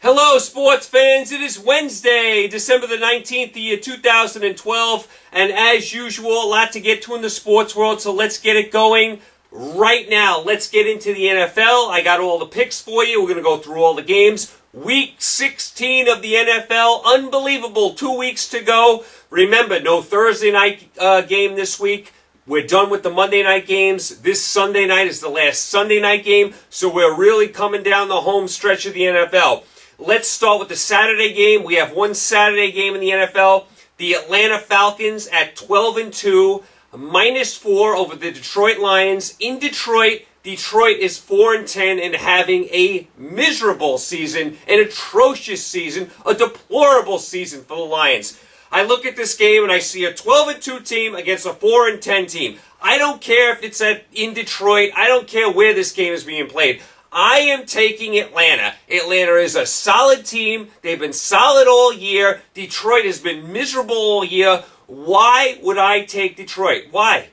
Hello, sports fans. It is Wednesday, December the 19th, the year 2012, and as usual, a lot to get to in the sports world, so let's get it going right now. Let's get into the NFL. I got all the picks for you. We're going to go through all the games. Week 16 of the NFL. Unbelievable. 2 weeks to go. Remember, no Thursday night game this week. We're done with the Monday night games. This Sunday night is the last Sunday night game, so we're really coming down the home stretch of the NFL. Let's start with the Saturday game. We have one Saturday game in the NFL. The Atlanta Falcons at 12-2, -4 over the Detroit Lions. In Detroit, Detroit is 4-10 and having a miserable season, an atrocious season, a deplorable season for the Lions. I look at this game and I see a 12-2 team against a 4-10 team. I don't care if it's in Detroit. I don't care where this game is being played. I am taking Atlanta. Atlanta is a solid team. They've been solid all year. Detroit has been miserable all year. Why would I take Detroit? Why?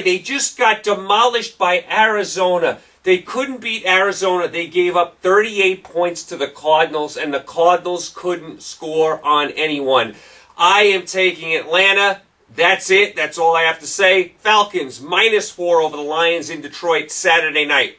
They just got demolished by Arizona. They couldn't beat Arizona. They gave up 38 points to the Cardinals, and the Cardinals couldn't score on anyone. I am taking Atlanta. That's it. That's all I have to say. Falcons, -4 over the Lions in Detroit Saturday night.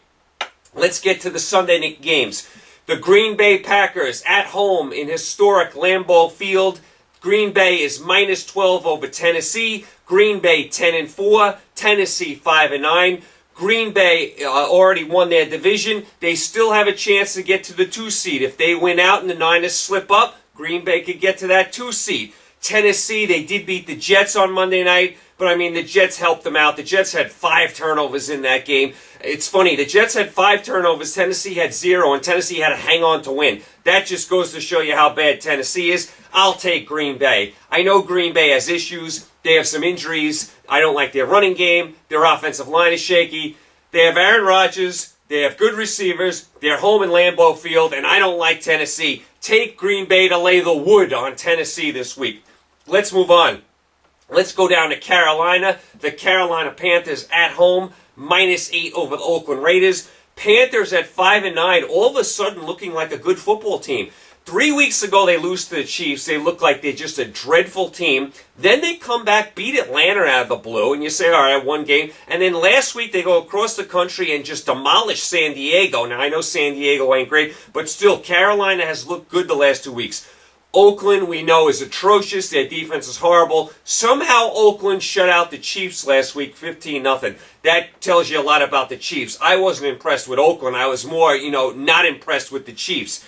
Let's get to the Sunday night games. The Green Bay Packers at home in historic Lambeau Field. Green Bay is -12 over Tennessee. Green Bay 10-4. Tennessee 5-9. Green Bay already won their division. They still have a chance to get to the 2 seed. If they win out and the Niners slip up, Green Bay could get to that 2 seed. Tennessee, they did beat the Jets on Monday night, but I mean, the Jets helped them out. The Jets had 5 turnovers in that game. It's funny, the Jets had 5 turnovers, Tennessee had 0, and Tennessee had to hang on to win. That just goes to show you how bad Tennessee is. I'll take Green Bay. I know Green Bay has issues. They have some injuries. I don't like their running game. Their offensive line is shaky. They have Aaron Rodgers. They have good receivers. They're home in Lambeau Field, and I don't like Tennessee. Take Green Bay to lay the wood on Tennessee this week. Let's move on. Let's go down to Carolina. The Carolina Panthers at home, -8 over the Oakland Raiders. Panthers at 5-9, all of a sudden looking like a good football team. 3 weeks ago, they lose to the Chiefs. They look like they're just a dreadful team. Then they come back, beat Atlanta out of the blue, and you say, all right, 1 game. And then last week, they go across the country and just demolish San Diego. Now, I know San Diego ain't great, but still, Carolina has looked good the last 2 weeks. Oakland, we know, is atrocious. Their defense is horrible. Somehow, Oakland shut out the Chiefs last week, 15-0. That tells you a lot about the Chiefs. I wasn't impressed with Oakland. I was more, not impressed with the Chiefs.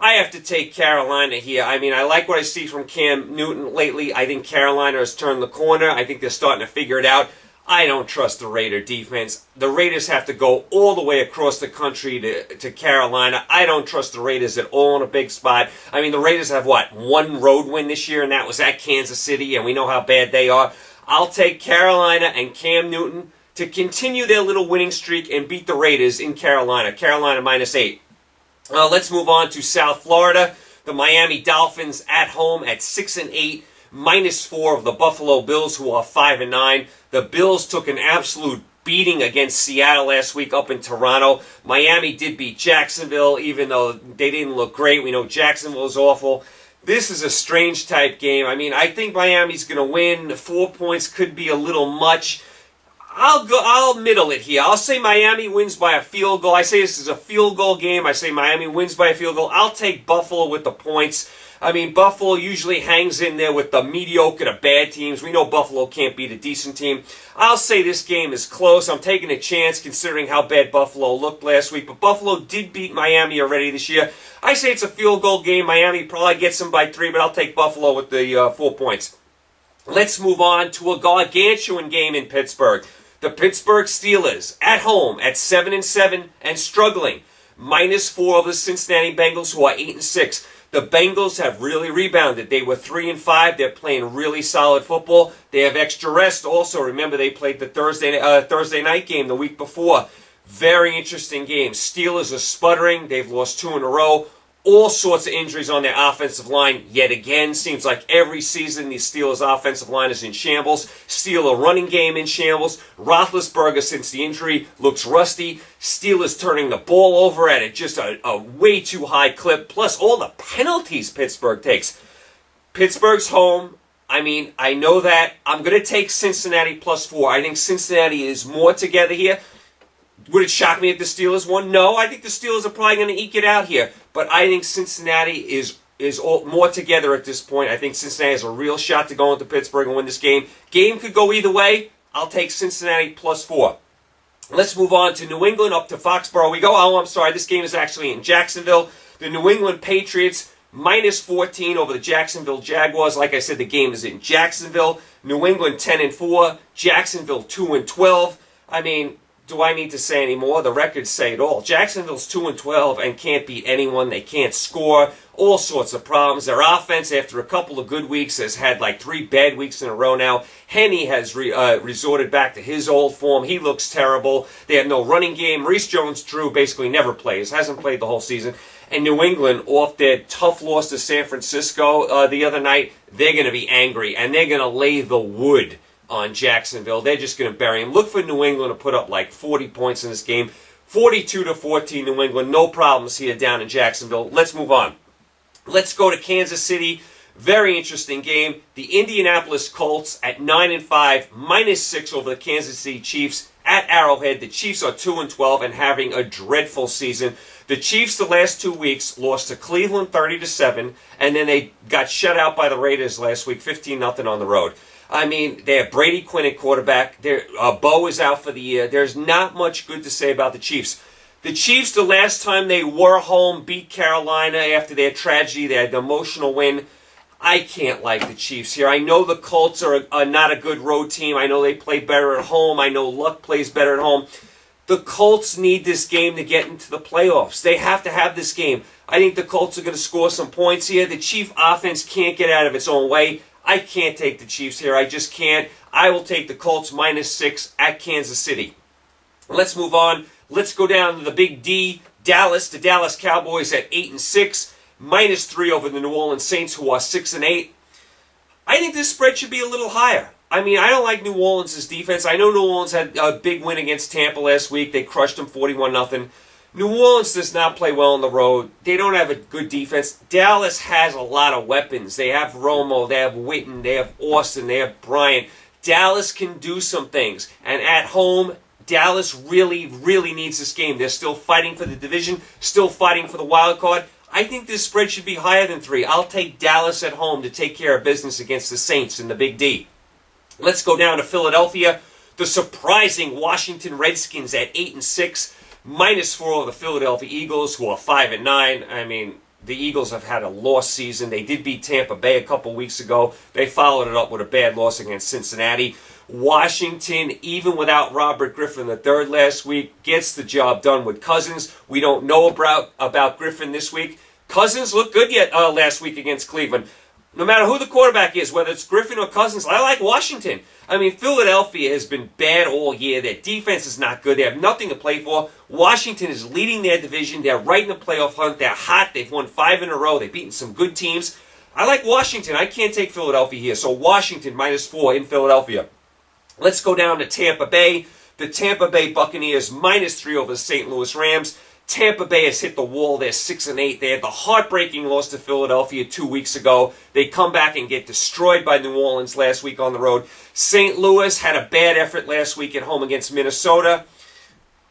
I have to take Carolina here. I mean, I like what I see from Cam Newton lately. I think Carolina has turned the corner. I think they're starting to figure it out. I don't trust the Raider defense. The Raiders have to go all the way across the country to Carolina. I don't trust the Raiders at all in a big spot. I mean, the Raiders have, 1 road win this year, and that was at Kansas City, and we know how bad they are. I'll take Carolina and Cam Newton to continue their little winning streak and beat the Raiders in Carolina. Carolina -8. Let's move on to South Florida. The Miami Dolphins at home at 6-8, -4 of the Buffalo Bills, who are 5-9. The Bills took an absolute beating against Seattle last week up in Toronto. Miami did beat Jacksonville, even though they didn't look great. We know Jacksonville is awful. This is a strange type game. I mean, I think Miami's going to win. 4 points could be a little much. I'll middle it here. I'll say Miami wins by a field goal. I say this is a field goal game. I say Miami wins by a field goal. I'll take Buffalo with the points. I mean, Buffalo usually hangs in there with the mediocre to bad teams. We know Buffalo can't beat a decent team. I'll say this game is close. I'm taking a chance considering how bad Buffalo looked last week. But Buffalo did beat Miami already this year. I say it's a field goal game. Miami probably gets them by 3, but I'll take Buffalo with the 4 points. Let's move on to a gargantuan game in Pittsburgh. The Pittsburgh Steelers at home at 7-7 and struggling. -4 over the Cincinnati Bengals, who are 8-6. The Bengals have really rebounded. They were 3-5. They're playing really solid football. They have extra rest also. Remember, they played the Thursday night game the week before. Very interesting game. Steelers are sputtering. They've lost 2 in a row. All sorts of injuries on their offensive line yet again. Seems like every season the Steelers' offensive line is in shambles. Steelers running game in shambles. Roethlisberger, since the injury, looks rusty. Steelers turning the ball over at just a way too high clip. Plus all the penalties Pittsburgh takes. Pittsburgh's home. I mean, I know that. I'm going to take Cincinnati +4. I think Cincinnati is more together here. Would it shock me if the Steelers won? No, I think the Steelers are probably going to eke it out here. But I think Cincinnati is more together at this point. I think Cincinnati has a real shot to go into Pittsburgh and win this game. Game could go either way. I'll take Cincinnati +4. Let's move on to New England, up to Foxborough we go. Oh, I'm sorry. This game is actually in Jacksonville. The New England Patriots -14 over the Jacksonville Jaguars. Like I said, the game is in Jacksonville. New England 10-4. Jacksonville 2-12. I mean, do I need to say any more? The records say it all. Jacksonville's 2-12 and can't beat anyone. They can't score. All sorts of problems. Their offense, after a couple of good weeks, has had like 3 bad weeks in a row now. Henne has resorted back to his old form. He looks terrible. They have no running game. Maurice Jones-Drew basically never plays. Hasn't played the whole season. And New England, off their tough loss to San Francisco the other night, they're going to be angry. And they're going to lay the wood on Jacksonville. They're just going to bury him. Look for New England to put up like 40 points in this game. 42-14 New England. No problems here down in Jacksonville. Let's move on. Let's go to Kansas City. Very interesting game. The Indianapolis Colts at 9-5, -6 over the Kansas City Chiefs at Arrowhead. The Chiefs are 2-12 and having a dreadful season. The Chiefs the last 2 weeks lost to Cleveland 30-7, and then they got shut out by the Raiders last week, 15-0 on the road. I mean, they have Brady Quinn at quarterback. Bo is out for the year. There's not much good to say about the Chiefs. The Chiefs, the last time they were home, beat Carolina after their tragedy. They had an emotional win. I can't like the Chiefs here. I know the Colts are not a good road team. I know they play better at home. I know Luck plays better at home. The Colts need this game to get into the playoffs. They have to have this game. I think the Colts are going to score some points here. The Chief offense can't get out of its own way. I can't take the Chiefs here. I just can't. I will take the Colts -6 at Kansas City. Let's move on. Let's go down to the Big D. Dallas, the Dallas Cowboys at 8-6, -3 over the New Orleans Saints, who are 6-8. I think this spread should be a little higher. I mean, I don't like New Orleans' defense. I know New Orleans had a big win against Tampa last week. They crushed them 41-0. New Orleans does not play well on the road. They don't have a good defense. Dallas has a lot of weapons. They have Romo, they have Witten, they have Austin, they have Bryant. Dallas can do some things. And at home, Dallas really, really needs this game. They're still fighting for the division, still fighting for the wild card. I think this spread should be higher than 3. I'll take Dallas at home to take care of business against the Saints in the Big D. Let's go down to Philadelphia. The surprising Washington Redskins at 8-6. -4 over the Philadelphia Eagles, who are 5-9. I mean, the Eagles have had a lost season. They did beat Tampa Bay a couple weeks ago. They followed it up with a bad loss against Cincinnati. Washington, even without Robert Griffin III last week, gets the job done with Cousins. We don't know about Griffin this week. Cousins looked good last week against Cleveland. No matter who the quarterback is, whether it's Griffin or Cousins, I like Washington. I mean, Philadelphia has been bad all year. Their defense is not good. They have nothing to play for. Washington is leading their division. They're right in the playoff hunt. They're hot. They've won 5 in a row. They've beaten some good teams. I like Washington. I can't take Philadelphia here. So Washington -4 in Philadelphia. Let's go down to Tampa Bay. The Tampa Bay Buccaneers -3 over the St. Louis Rams. Tampa Bay has hit the wall. They're 6-8. They had the heartbreaking loss to Philadelphia 2 weeks ago. They come back and get destroyed by New Orleans last week on the road. St. Louis had a bad effort last week at home against Minnesota.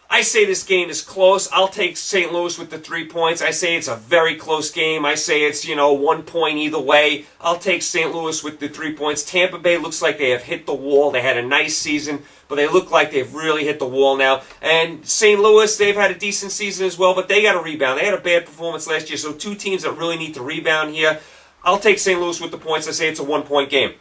I say this game is close. I'll take St. Louis with the 3 points. I say it's a very close game. I say it's, 1 point either way. I'll take St. Louis with the 3 points. Tampa Bay looks like they have hit the wall. They had a nice season, but they look like they've really hit the wall now. And St. Louis, they've had a decent season as well, but they got to rebound. They had a bad performance last year, so 2 teams that really need to rebound here. I'll take St. Louis with the points. I say it's a 1-point game.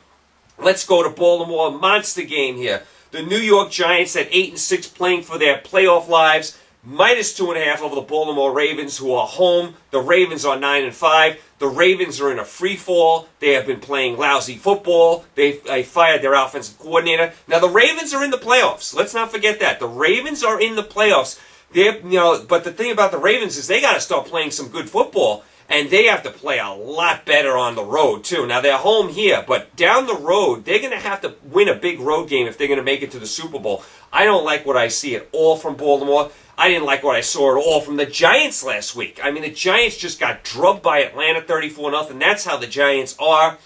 Let's go to Baltimore. Monster game here. The New York Giants at 8-6 playing for their playoff lives. -2.5 over the Baltimore Ravens, who are home. The Ravens are 9-5. The Ravens are in a free fall. They have been playing lousy football. They fired their offensive coordinator. Now the Ravens are in the playoffs. Let's not forget that. The Ravens are in the playoffs. But the thing about the Ravens is they got to start playing some good football. And they have to play a lot better on the road, too. Now, they're home here, but down the road, they're going to have to win a big road game if they're going to make it to the Super Bowl. I don't like what I see at all from Baltimore. I didn't like what I saw at all from the Giants last week. I mean, the Giants just got drubbed by Atlanta 34-0. That's how the Giants are.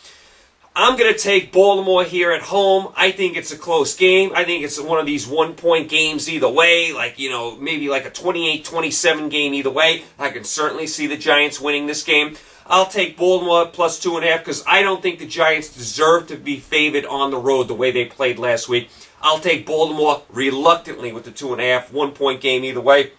I'm going to take Baltimore here at home. I think it's a close game. I think it's one of these one-point games either way, like, maybe like a 28-27 game either way. I can certainly see the Giants winning this game. I'll take Baltimore plus 2.5 because I don't think the Giants deserve to be favored on the road the way they played last week. I'll take Baltimore reluctantly with the 2.5, one-point game either way.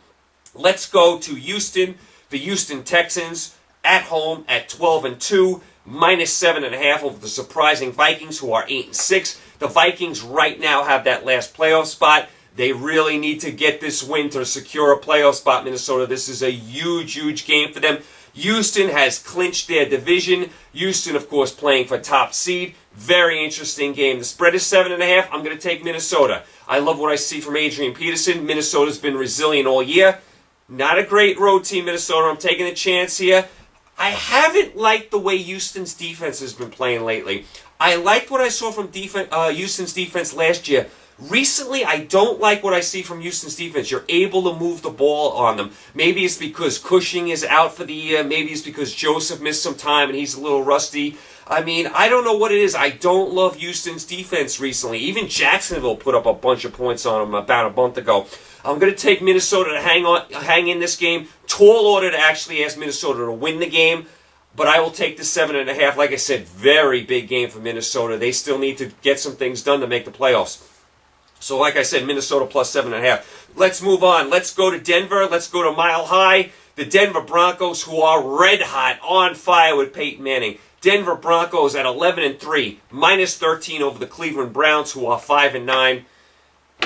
Let's go to Houston. The Houston Texans at home at 12-2. Minus 7.5 over the surprising Vikings, who are 8-6. The Vikings right now have that last playoff spot. They really need to get this win to secure a playoff spot, Minnesota. This is a huge, huge game for them. Houston has clinched their division. Houston, of course, playing for top seed. Very interesting game. The spread is 7.5. I'm going to take Minnesota. I love what I see from Adrian Peterson. Minnesota's been resilient all year. Not a great road team, Minnesota. I'm taking a chance here. I haven't liked the way Houston's defense has been playing lately. I liked what I saw from Houston's defense last year. Recently, I don't like what I see from Houston's defense. You're able to move the ball on them. Maybe it's because Cushing is out for the year. Maybe it's because Joseph missed some time and he's a little rusty. I mean, I don't know what it is. I don't love Houston's defense recently. Even Jacksonville put up a bunch of points on them about a month ago. I'm going to take Minnesota to hang in this game. Tall order to actually ask Minnesota to win the game. But I will take the 7.5. Like I said, very big game for Minnesota. They still need to get some things done to make the playoffs. So like I said, Minnesota plus 7.5. Let's move on. Let's go to Denver. Let's go to Mile High. The Denver Broncos, who are red hot, on fire with Peyton Manning. Denver Broncos at 11-3, minus 13 over the Cleveland Browns, who are 5-9.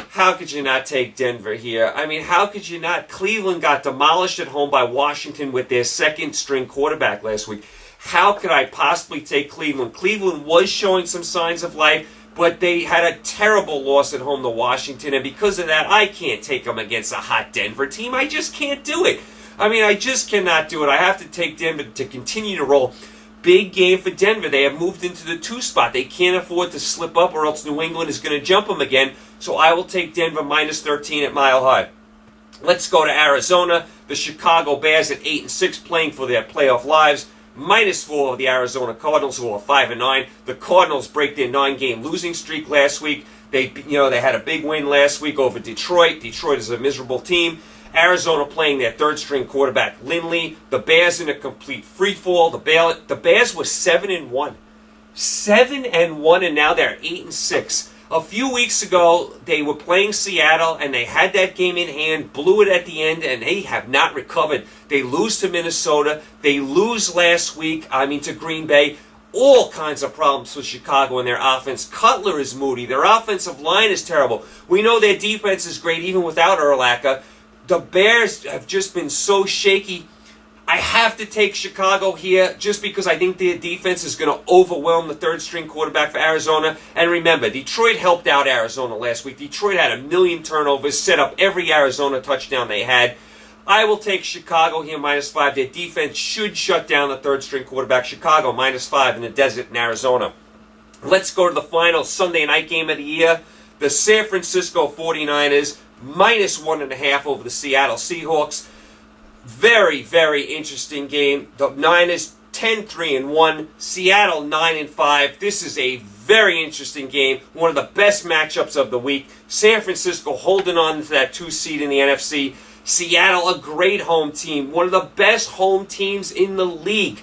How could you not take Denver here? I mean, how could you not? Cleveland got demolished at home by Washington with their second-string quarterback last week. How could I possibly take Cleveland? Cleveland was showing some signs of life, but they had a terrible loss at home to Washington, and because of that, I can't take them against a hot Denver team. I just can't do it. I mean, I just cannot do it. I have to take Denver to continue to roll. Big game for Denver. They have moved into the 2 spot. They can't afford to slip up or else New England is going to jump them again. So I will take Denver minus 13 at Mile High. Let's go to Arizona. The Chicago Bears at 8-6 playing for their playoff lives. Minus 4 of the Arizona Cardinals, who are 5-9. The Cardinals break their 9-game losing streak last week. They had a big win last week over Detroit. Detroit is a miserable team. Arizona playing their third-string quarterback, Lindley. The Bears in a complete free-fall. The Bears were 7-1. 7-1, and now they're 8-6. A few weeks ago, they were playing Seattle, and they had that game in hand, blew it at the end, and they have not recovered. They lose to Minnesota. They lose last week, to Green Bay. All kinds of problems with Chicago and their offense. Cutler is moody. Their offensive line is terrible. We know their defense is great even without Urlacher. The Bears have just been so shaky. I have to take Chicago here just because I think their defense is going to overwhelm the third-string quarterback for Arizona. And remember, Detroit helped out Arizona last week. Detroit had 1 million turnovers, set up every Arizona touchdown they had. I will take Chicago here minus 5. Their defense should shut down the third-string quarterback. Chicago minus 5 in the desert in Arizona. Let's go to the final Sunday night game of the year. The San Francisco 49ers minus 1.5 over the Seattle Seahawks. Very, very interesting game. The Niners 10-3-1. Seattle 9-5. This is a very interesting game. One of the best matchups of the week. San Francisco holding on to that 2 seed in the NFC. Seattle, a great home team. One of the best home teams in the league.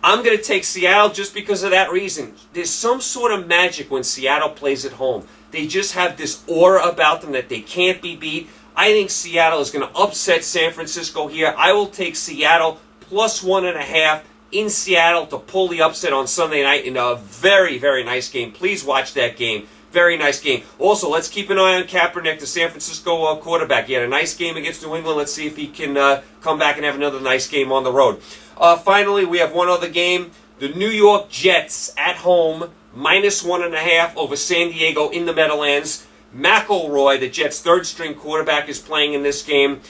I'm going to take Seattle just because of that reason. There's some sort of magic when Seattle plays at home. They just have this aura about them that they can't be beat. I think Seattle is going to upset San Francisco here. I will take Seattle plus 1.5 in Seattle to pull the upset on Sunday night in a very, very nice game. Please watch that game. Very nice game. Also, let's keep an eye on Kaepernick, the San Francisco quarterback. He had a nice game against New England. Let's see if he can come back and have another nice game on the road. Finally, we have one other game. The New York Jets at home, minus 1.5 over San Diego in the Meadowlands. McElroy, the Jets' third-string quarterback, is playing in this game.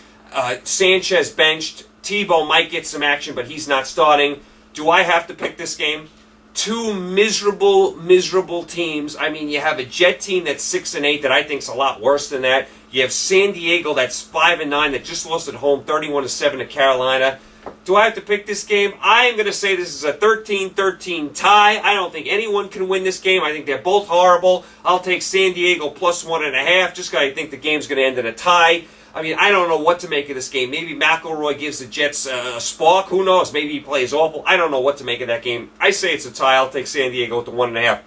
Sanchez benched. Tebow might get some action, but he's not starting. Do I have to pick this game? Two miserable teams. I mean, you have a Jet team that's 6-8 that I think is a lot worse than that. You have San Diego that's 5-9 that just lost at home 31-7 to Carolina. Do I have to pick this game? I am going to say this is a 13-13 tie. I don't think anyone can win this game. I think they're both horrible. I'll take San Diego plus 1.5 just because I think the game's going to end in a tie. I mean, I don't know what to make of this game. Maybe McElroy gives the Jets a spark. Who knows? Maybe he plays awful. I don't know what to make of that game. I say it's a tie. I'll take San Diego with the 1.5.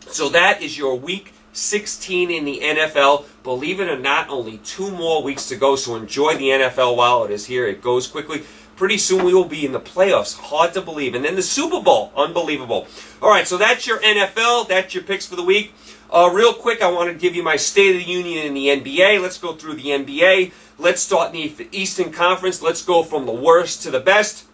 So that is your Week 16 in the NFL. Believe it or not, only 2 more weeks to go. So enjoy the NFL while it is here. It goes quickly. Pretty soon we will be in the playoffs. Hard to believe. And then the Super Bowl. Unbelievable. All right, so that's your NFL. That's your picks for the week. Real quick, I want to give you my State of the Union in the NBA. Let's go through the NBA. Let's start in the Eastern Conference. Let's go from the worst to the best.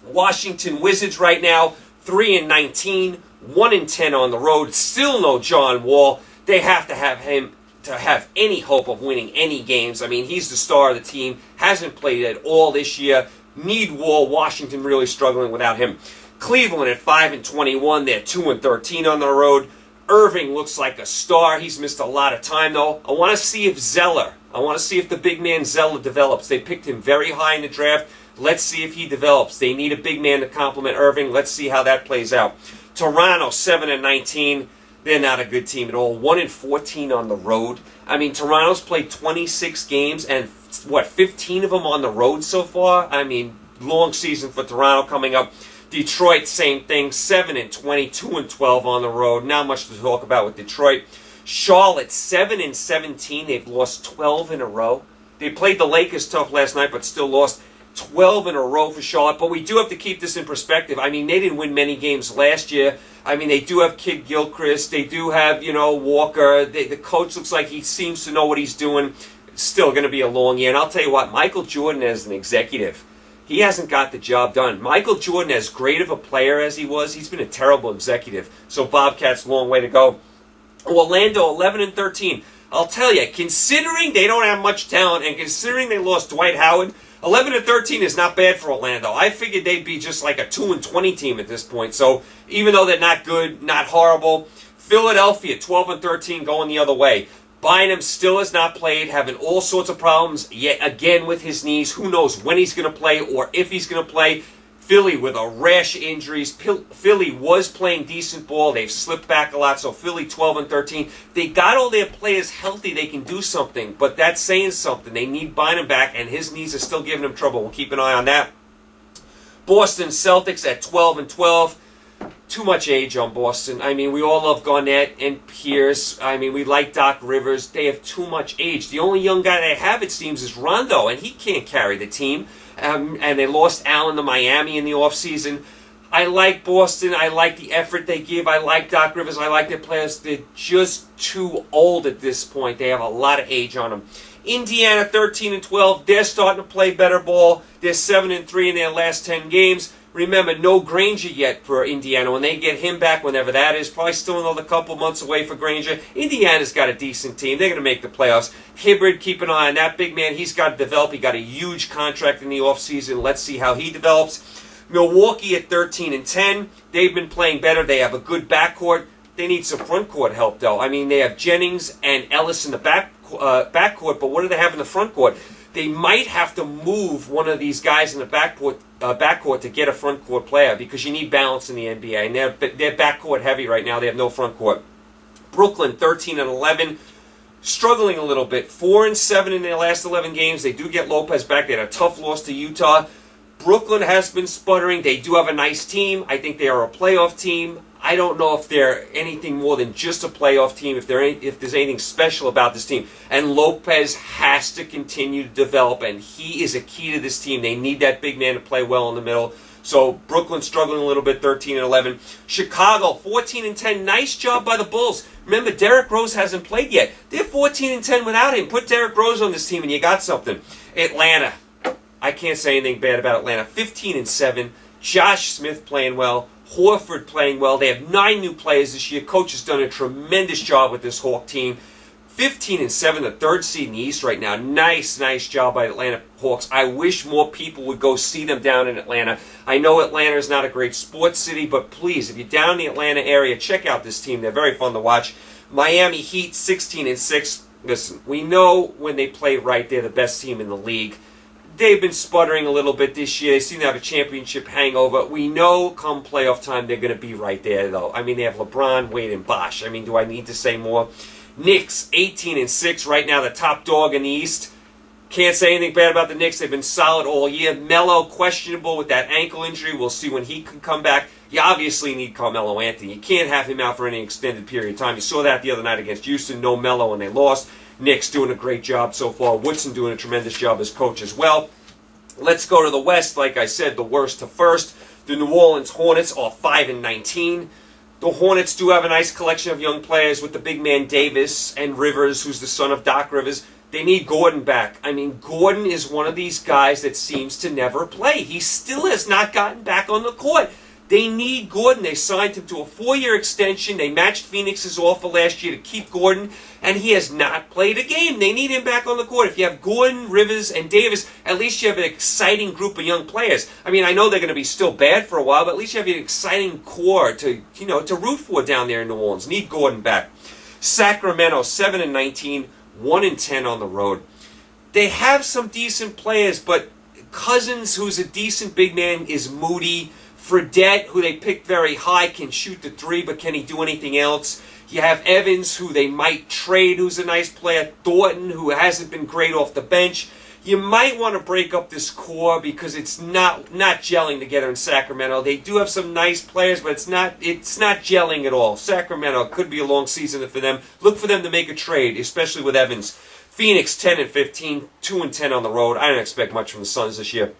Washington Wizards right now, 3-19, 1-10 on the road. Still no John Wall. They have to have him to have any hope of winning any games. I mean, he's the star of the team. Hasn't played at all this year. Need Wall. Washington really struggling without him. Cleveland at 5-21. They're 2-13 on the road. Irving looks like a star. He's missed a lot of time, though. I want to see if the big man Zeller develops. They picked him very high in the draft. Let's see if he develops. They need a big man to complement Irving. Let's see how that plays out. Toronto, 7-19. They're not a good team at all. 1-14 on the road. I mean, Toronto's played 26 games, and 15 of them on the road so far? I mean, long season for Toronto coming up. Detroit, same thing, 7-20, 2-12 on the road. Not much to talk about with Detroit. Charlotte, 7-17. They've lost 12 in a row. They played the Lakers tough last night, but still lost 12 in a row for Charlotte. But we do have to keep this in perspective. I mean, they didn't win many games last year. I mean, they do have Kid Gilchrist. They do have, Walker. The coach looks like he seems to know what he's doing. It's still going to be a long year. And I'll tell you what, Michael Jordan as an executive, he hasn't got the job done. Michael Jordan, as great of a player as he was, he's been a terrible executive. So Bobcats, long way to go. Orlando, 11-13. I'll tell you, considering they don't have much talent and considering they lost Dwight Howard, 11-13 is not bad for Orlando. I figured they'd be just like a 2-20 team at this point. So even though they're not good, not horrible. Philadelphia, 12-13, going the other way. Bynum still has not played, having all sorts of problems yet again with his knees. Who knows when he's going to play or if he's going to play. Philly with a rash of injuries. Philly was playing decent ball. They've slipped back a lot, so Philly 12-13. They got all their players healthy. They can do something, but that's saying something. They need Bynum back, and his knees are still giving him trouble. We'll keep an eye on that. Boston Celtics at 12-12. Too much age on Boston. I mean, we all love Garnett and Pierce. I mean, we like Doc Rivers. They have too much age. The only young guy they have, it seems, is Rondo, and he can't carry the team. And they lost Allen to Miami in the offseason. I like Boston. I like the effort they give. I like Doc Rivers. I like their players. They're just too old at this point. They have a lot of age on them. Indiana, 13-12. They're starting to play better ball. They're 7-3 in their last 10 games. Remember, no Granger yet for Indiana. When they get him back, whenever that is, probably still another couple months away for Granger. Indiana's got a decent team. They're going to make the playoffs. Hibbert, keep an eye on that big man. He's got to develop. He got a huge contract in the offseason. Let's see how he develops. Milwaukee at 13-10. They've been playing better. They have a good backcourt. They need some front court help, though. I mean, they have Jennings and Ellis in the backcourt, but what do they have in the front court? They might have to move one of these guys in the backcourt to get a front court player because you need balance in the NBA. And they're backcourt heavy right now. They have no front court. Brooklyn, 13-11, struggling a little bit. 4-7 in their last 11 games. They do get Lopez back. They had a tough loss to Utah. Brooklyn has been sputtering. They do have a nice team. I think they are a playoff team. I don't know if they're anything more than just a playoff team, if there's anything special about this team. And Lopez has to continue to develop, and he is a key to this team. They need that big man to play well in the middle. So Brooklyn struggling a little bit, 13-11. Chicago, 14-10. Nice job by the Bulls. Remember, Derrick Rose hasn't played yet. They're 14-10 without him. Put Derrick Rose on this team, and you got something. Atlanta, I can't say anything bad about Atlanta. 15-7. Josh Smith playing well. Horford playing well. They have 9 new players this year. Coach has done a tremendous job with this Hawk team. 15-7, the third seed in the East right now. Nice job by Atlanta Hawks. I wish more people would go see them down in Atlanta. I know Atlanta is not a great sports city, but please, if you're down in the Atlanta area, check out this team. They're very fun to watch. Miami Heat, 16-6. Listen, we know when they play right, they're the best team in the league. They've been sputtering a little bit this year. They seem to have a championship hangover. We know come playoff time they're going to be right there, though. I mean, they have LeBron, Wade, and Bosh. I mean, do I need to say more? Knicks, 18-6, right now the top dog in the East. Can't say anything bad about the Knicks. They've been solid all year. Melo, questionable with that ankle injury. We'll see when he can come back. You obviously need Carmelo Anthony. You can't have him out for any extended period of time. You saw that the other night against Houston. No Melo, and they lost. Knicks doing a great job so far. Woodson doing a tremendous job as coach as well. Let's go to the West. Like I said, the worst to first. The New Orleans Hornets are 5-19. The Hornets do have a nice collection of young players with the big man Davis and Rivers, who's the son of Doc Rivers. They need Gordon back. I mean, Gordon is one of these guys that seems to never play. He still has not gotten back on the court. They need Gordon. They signed him to a 4-year extension. They matched Phoenix's offer last year to keep Gordon, and he has not played a game. They need him back on the court. If you have Gordon, Rivers, and Davis, at least you have an exciting group of young players. I mean, I know they're going to be still bad for a while, but at least you have an exciting core to root for down there in New Orleans. Need Gordon back. Sacramento, 7-19, 1-10 on the road. They have some decent players, but Cousins, who's a decent big man, is moody. Fredette, who they picked very high, can shoot the three, but can he do anything else? You have Evans, who they might trade, who's a nice player. Thornton, who hasn't been great off the bench. You might want to break up this core because it's not gelling together in Sacramento. They do have some nice players, but it's not gelling at all. Sacramento could be a long season for them. Look for them to make a trade, especially with Evans. Phoenix 10-15, 2-10 on the road. I don't expect much from the Suns this year.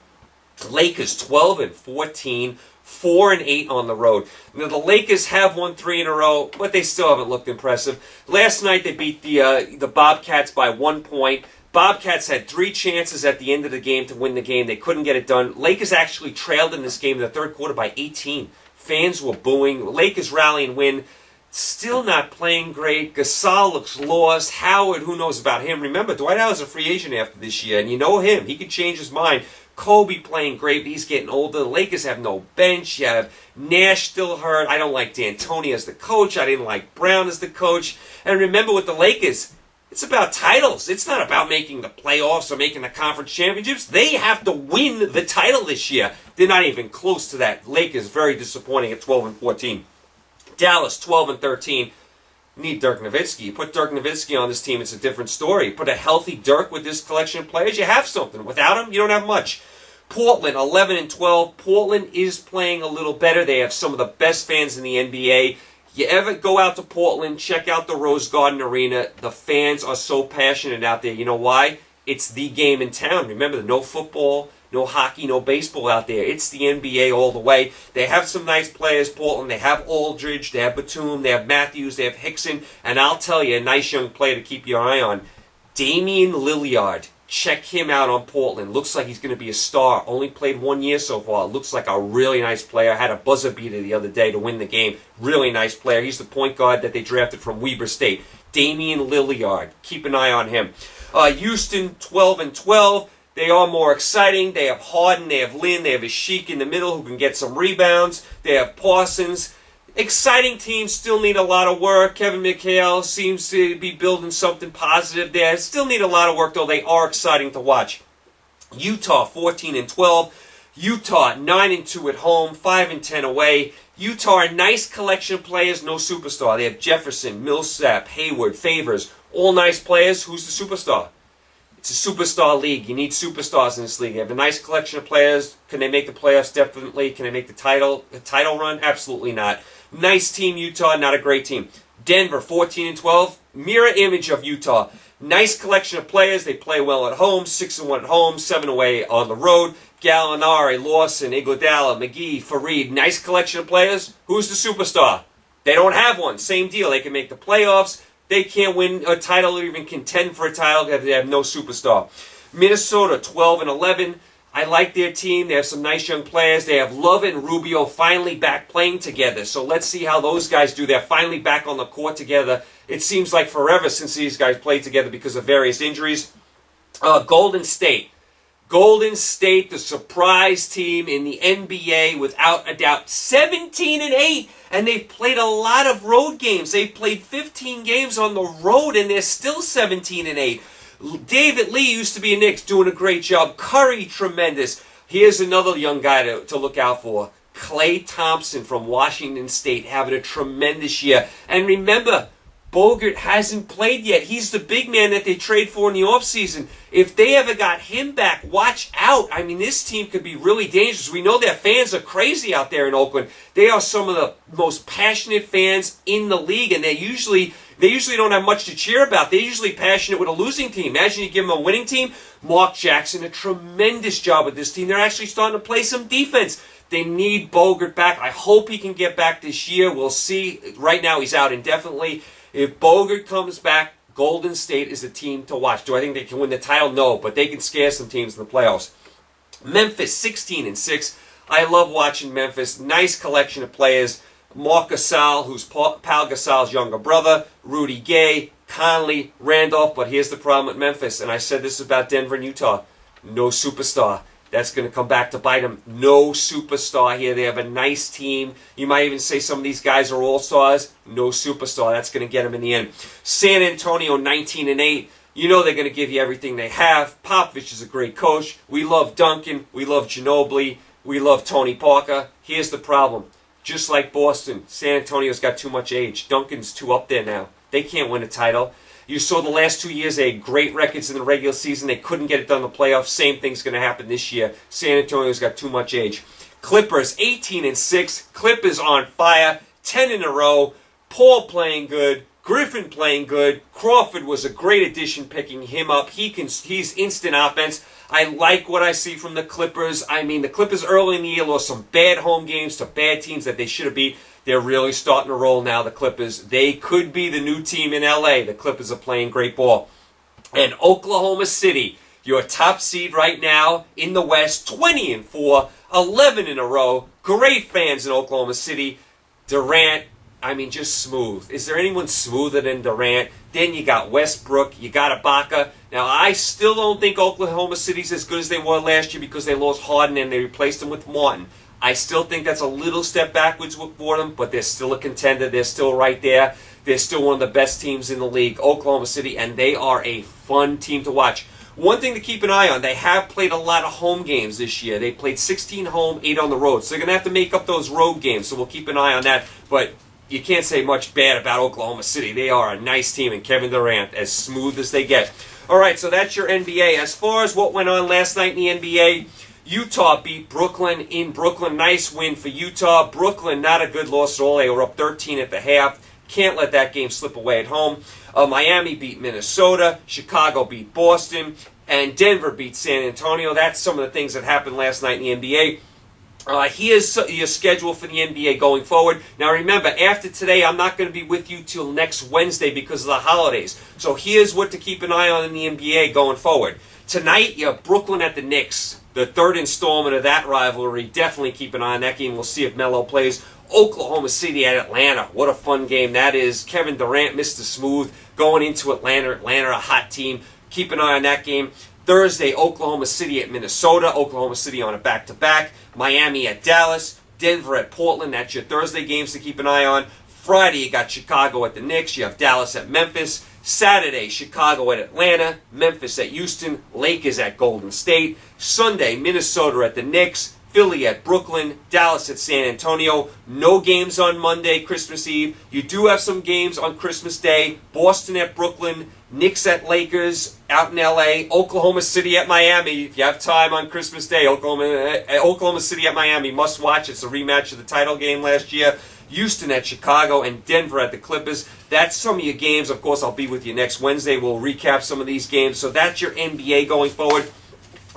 Lakers 12-14. 4-8 on the road. Now the Lakers have won 3 in a row, but they still haven't looked impressive. Last night they beat the Bobcats by 1 point. Bobcats had 3 chances at the end of the game to win the game. They couldn't get it done. Lakers actually trailed in this game in the third quarter by 18. Fans were booing. Lakers rally and win. Still not playing great. Gasol looks lost. Howard, who knows about him? Remember, Dwight Howard's a free agent after this year, and you know him. He could change his mind. Kobe playing great, but he's getting older. The Lakers have no bench. You have Nash still hurt. I don't like D'Antoni as the coach. I didn't like Brown as the coach. And remember with the Lakers, it's about titles. It's not about making the playoffs or making the conference championships. They have to win the title this year. They're not even close to that. Lakers very disappointing at 12-14. Dallas 12-13. Need Dirk Nowitzki. You put Dirk Nowitzki on this team, it's a different story. You put a healthy Dirk with this collection of players, you have something. Without him, you don't have much. Portland 11-12. Portland is playing a little better. They have some of the best fans in the NBA. You ever go out to Portland, check out the Rose Garden Arena. The fans are so passionate out there. You know why? It's the game in town. Remember, no football, no hockey, no baseball out there. It's the NBA all the way. They have some nice players, Portland. They have Aldridge, they have Batum, they have Matthews, they have Hickson. And I'll tell you, a nice young player to keep your eye on. Damian Lillard. Check him out on Portland. Looks like he's going to be a star. Only played 1 year so far. Looks like a really nice player. Had a buzzer beater the other day to win the game. Really nice player. He's the point guard that they drafted from Weber State. Damian Lillard. Keep an eye on him. Houston 12-12. They are more exciting. They have Harden, they have Lin, they have a Sheik in the middle who can get some rebounds. They have Parsons. Exciting teams, still need a lot of work. Kevin McHale seems to be building something positive there. Still need a lot of work, though. They are exciting to watch. Utah 14-12. Utah 9-2 at home, 5-10 away. Utah, a nice collection of players, no superstar. They have Jefferson, Millsap, Hayward, Favors, all nice players. Who's the superstar? It's a superstar league. You need superstars in this league. You have a nice collection of players. Can they make the playoffs? Definitely. Can they make the title run? Absolutely not. Nice team, Utah. Not a great team. Denver, 14-12. Mirror image of Utah. Nice collection of players. They play well at home. 6-1 at home. 7 away on the road. Gallinari, Lawson, Iguodala, McGee, Fareed. Nice collection of players. Who's the superstar? They don't have one. Same deal. They can make the playoffs. They can't win a title or even contend for a title because they have no superstar. Minnesota, 12-11. I like their team. They have some nice young players. They have Love and Rubio finally back playing together. So let's see how those guys do. They're finally back on the court together. it seems like forever since these guys played together because of various injuries. Golden State. Golden State, the surprise team in the NBA, without a doubt. 17-8, and they've played a lot of road games. They've played 15 games on the road, and they're still 17-8. David Lee used to be a Knicks, doing a great job. Curry, tremendous. Here's another young guy to look out for. Klay Thompson from Washington State, having a tremendous year. And remember, Bogut hasn't played yet. He's the big man that they trade for in the offseason. If they ever got him back, watch out. I mean, this team could be really dangerous. We know their fans are crazy out there in Oakland. They are some of the most passionate fans in the league, and they usually don't have much to cheer about. They're usually passionate with a losing team. Imagine you give them a winning team. Mark Jackson, a tremendous job with this team. They're actually starting to play some defense. They need Bogut back. I hope he can get back this year. We'll see. Right now, he's out indefinitely. If Bogut comes back, Golden State is a team to watch. Do I think they can win the title? No, but they can scare some teams in the playoffs. Memphis, 16-6. I love watching Memphis. Nice collection of players. Marc Gasol, who's Pau Gasol's younger brother. Rudy Gay, Conley, Randolph. But here's the problem with Memphis, and I said this about Denver and Utah. No superstar. That's going to come back to bite them. No superstar here. They have a nice team. You might even say some of these guys are all-stars. No superstar. That's going to get them in the end. San Antonio, 19-8. You know they're going to give you everything they have. Popovich is a great coach. We love Duncan. We love Ginobili. We love Tony Parker. Here's the problem. Just like Boston, San Antonio's got too much age. Duncan's too up there now. They can't win a title. You saw the last 2 years, they had great records in the regular season. They couldn't get it done in the playoffs. Same thing's going to happen this year. San Antonio's got too much age. Clippers, 18-6. Clippers on fire. 10 in a row. Paul playing good. Griffin playing good. Crawford was a great addition picking him up. He's instant offense. I like what I see from the Clippers. I mean, the Clippers early in the year lost some bad home games to bad teams that they should have beat. They're really starting to roll now, the Clippers. They could be the new team in L.A. The Clippers are playing great ball. And Oklahoma City, your top seed right now in the West, 20-4, 11 in a row. Great fans in Oklahoma City. Durant, I mean, just smooth. Is there anyone smoother than Durant? Then you got Westbrook, you got Ibaka. Now, I still don't think Oklahoma City's as good as they were last year because they lost Harden and they replaced him with Martin. I still think that's a little step backwards for them, but they're still a contender. They're still right there. They're still one of the best teams in the league, Oklahoma City, and they are a fun team to watch. One thing to keep an eye on, they have played a lot of home games this year. They played 16 home, 8 on the road. So they're going to have to make up those road games, so we'll keep an eye on that. But you can't say much bad about Oklahoma City. They are a nice team, and Kevin Durant, as smooth as they get. All right, so that's your NBA. As far as what went on last night in the NBA, Utah beat Brooklyn in Brooklyn. Nice win for Utah. Brooklyn, not a good loss at all. They were up 13 at the half. Can't let that game slip away at home. Miami beat Minnesota. Chicago beat Boston. And Denver beat San Antonio. That's some of the things that happened last night in the NBA. Here's your schedule for the NBA going forward. Now remember, after today, I'm not going to be with you till next Wednesday because of the holidays. So here's what to keep an eye on in the NBA going forward. Tonight, you have Brooklyn at the Knicks. The third installment of that rivalry. Definitely keep an eye on that game. We'll see if Melo plays. Oklahoma City at Atlanta. What a fun game that is. Kevin Durant, Mr. Smooth, going into Atlanta. Atlanta, a hot team. Keep an eye on that game. Thursday, Oklahoma City at Minnesota. Oklahoma City on a back-to-back. Miami at Dallas. Denver at Portland. That's your Thursday games to keep an eye on. Friday, you got Chicago at the Knicks. You have Dallas at Memphis. Saturday, Chicago at Atlanta. Memphis at Houston. Lakers at Golden State. Sunday, Minnesota at the Knicks. Philly at Brooklyn. Dallas at San Antonio. No games on Monday, Christmas Eve. You do have some games on Christmas Day. Boston at Brooklyn. Knicks at Lakers out in L.A. Oklahoma City at Miami. If you have time on Christmas Day, Oklahoma City at Miami. Must watch. It's a rematch of the title game last year. Houston at Chicago, and Denver at the Clippers. That's some of your games. Of course, I'll be with you next Wednesday. We'll recap some of these games. So that's your NBA going forward.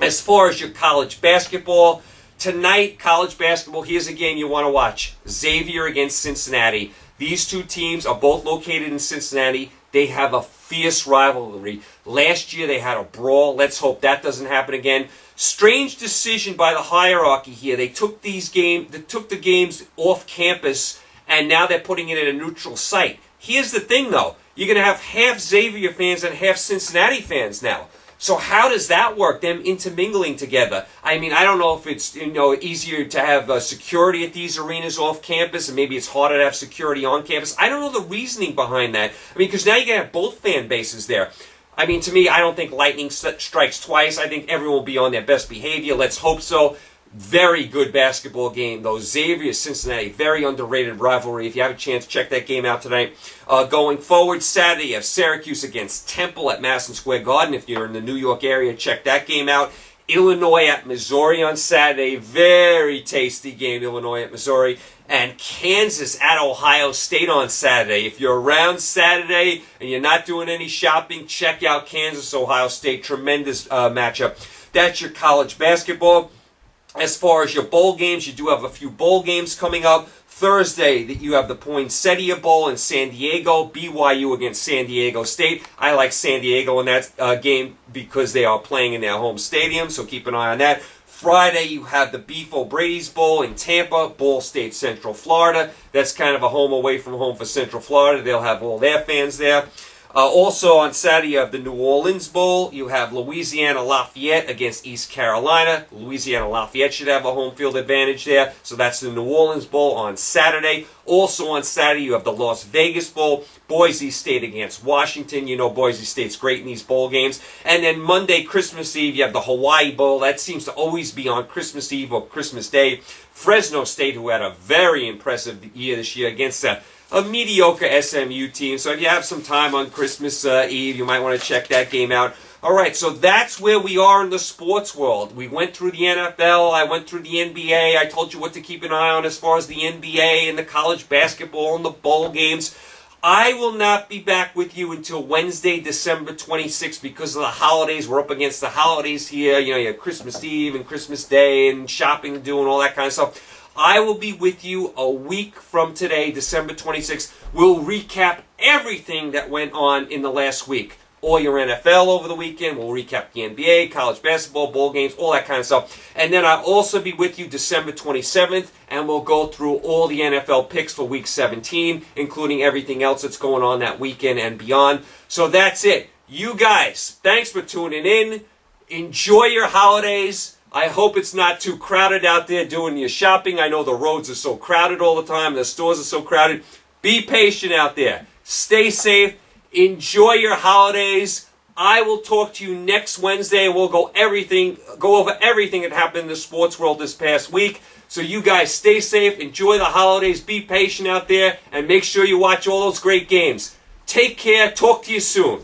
As far as your college basketball, tonight, college basketball, here's a game you want to watch. Xavier against Cincinnati. These two teams are both located in Cincinnati. They have a fierce rivalry. Last year, they had a brawl. Let's hope that doesn't happen again. Strange decision by the hierarchy here. They took the games off campus, and now they're putting it at a neutral site. Here's the thing, though. you're going to have half Xavier fans and half Cincinnati fans now. So how does that work, them intermingling together? I mean, I don't know if it's easier to have security at these arenas off campus, and maybe it's harder to have security on campus. I don't know the reasoning behind that. I mean, because now you can have both fan bases there. I mean, to me, I don't think lightning strikes twice. I think everyone will be on their best behavior. Let's hope so. Very good basketball game, though. Xavier-Cincinnati, very underrated rivalry. If you have a chance, check that game out tonight. Going forward, Saturday, you have Syracuse against Temple at Madison Square Garden. If you're in the New York area, check that game out. Illinois at Missouri on Saturday. Very tasty game, Illinois at Missouri. And Kansas at Ohio State on Saturday. If you're around Saturday and you're not doing any shopping, check out Kansas-Ohio State. Tremendous matchup. That's your college basketball. As far as your bowl games, you do have a few bowl games coming up. Thursday, that you have the Poinsettia Bowl in San Diego, BYU against San Diego State. I like San Diego in that game because they are playing in their home stadium, so keep an eye on that. Friday, you have the Beef O'Brady's Bowl in Tampa, Ball State, Central Florida. That's kind of a home away from home for Central Florida. They'll have all their fans there. Also on Saturday, you have the New Orleans Bowl. You have Louisiana Lafayette against East Carolina. Louisiana Lafayette should have a home field advantage there. So that's the New Orleans Bowl on Saturday. Also on Saturday, you have the Las Vegas Bowl. Boise State against Washington. You know Boise State's great in these bowl games. And then Monday, Christmas Eve, you have the Hawaii Bowl. That seems to always be on Christmas Eve or Christmas Day. Fresno State, who had a very impressive year this year against a mediocre SMU team. So if you have some time on Christmas Eve, you might want to check that game out. All right, so that's where we are in the sports world. We went through the NFL. I went through the NBA. I told you what to keep an eye on as far as the NBA and the college basketball and the bowl games. I will not be back with you until Wednesday, December 26th because of the holidays. We're up against the holidays here. You know, you have Christmas Eve and Christmas Day and shopping to do and all that kind of stuff. I will be with you a week from today, December 26th. We'll recap everything that went on in the last week. All your NFL over the weekend. We'll recap the NBA, college basketball, bowl games, all that kind of stuff. And then I'll also be with you December 27th, and we'll go through all the NFL picks for Week 17, including everything else that's going on that weekend and beyond. So that's it. You guys, thanks for tuning in. Enjoy your holidays. I hope it's not too crowded out there doing your shopping. I know the roads are so crowded all the time. The stores are so crowded. Be patient out there. Stay safe. Enjoy your holidays. I will talk to you next Wednesday. We'll go over everything that happened in the sports world this past week. So you guys stay safe. Enjoy the holidays. Be patient out there. And make sure you watch all those great games. Take care. Talk to you soon.